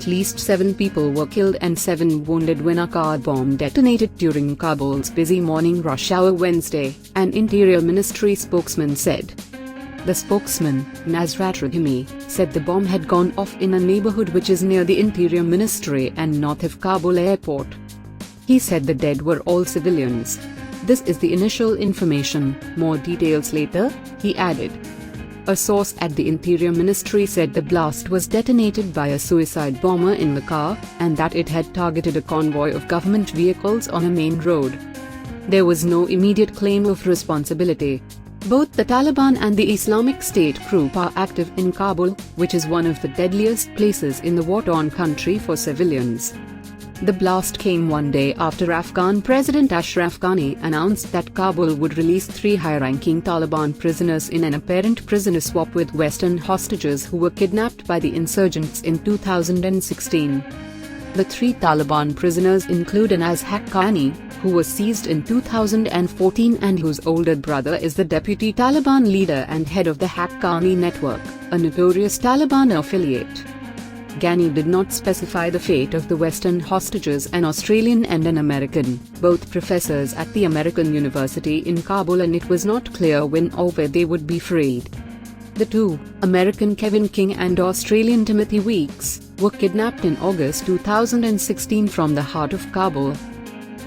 At least 7 people were killed and 7 wounded when a car bomb detonated during Kabul's busy morning rush hour Wednesday, an Interior Ministry spokesman said. The spokesman, Nasrat Rahimi, said the bomb had gone off in a neighborhood which is near the Interior Ministry and north of Kabul airport. He said the dead were all civilians. This is the initial information, more details later, he added. A source at the Interior Ministry said the blast was detonated by a suicide bomber in the car, and that it had targeted a convoy of government vehicles on a main road. There was no immediate claim of responsibility. Both the Taliban and the Islamic State group are active in Kabul, which is one of the deadliest places in the war-torn country for civilians. The blast came one day after Afghan President Ashraf Ghani announced that Kabul would release 3 high-ranking Taliban prisoners in an apparent prisoner swap with Western hostages who were kidnapped by the insurgents in 2016. The 3 Taliban prisoners include Anas Haqqani, who was seized in 2014 and whose older brother is the deputy Taliban leader and head of the Haqqani network, a notorious Taliban affiliate. Ghani did not specify the fate of the Western hostages, an Australian and an American, both professors at the American University in Kabul, and it was not clear when or where they would be freed. The 2, American Kevin King and Australian Timothy Weeks, were kidnapped in August 2016 from the heart of Kabul.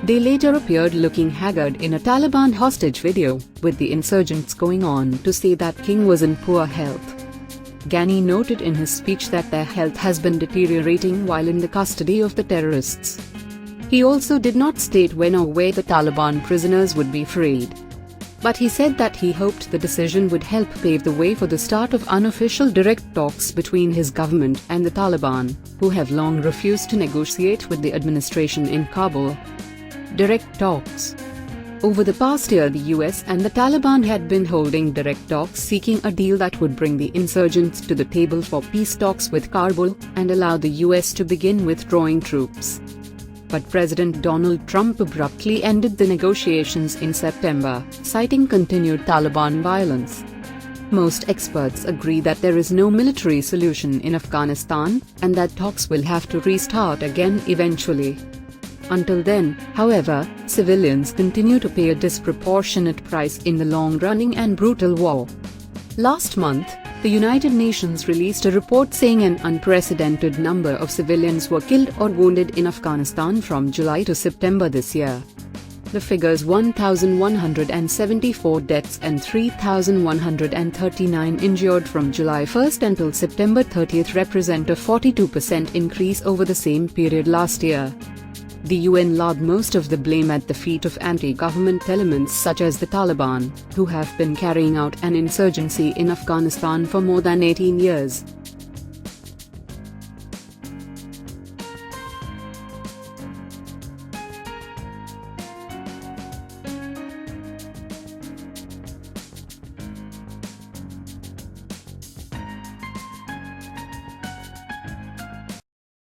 They later appeared looking haggard in a Taliban hostage video, with the insurgents going on to say that King was in poor health. Ghani noted in his speech that their health has been deteriorating while in the custody of the terrorists. He also did not state when or where the Taliban prisoners would be freed. But he said that he hoped the decision would help pave the way for the start of unofficial direct talks between his government and the Taliban, who have long refused to negotiate with the administration in Kabul. Direct talks. Over the past year, the US and the Taliban had been holding direct talks seeking a deal that would bring the insurgents to the table for peace talks with Kabul and allow the US to begin withdrawing troops. But President Donald Trump abruptly ended the negotiations in September, citing continued Taliban violence. Most experts agree that there is no military solution in Afghanistan, and that talks will have to restart again eventually. Until then, however, civilians continue to pay a disproportionate price in the long-running and brutal war. Last month, the United Nations released a report saying an unprecedented number of civilians were killed or wounded in Afghanistan from July to September this year. The figures 1,174 deaths and 3,139 injured from July 1 until September 30 represent a 42% increase over the same period last year. The UN laid most of the blame at the feet of anti-government elements such as the Taliban, who have been carrying out an insurgency in Afghanistan for more than 18 years.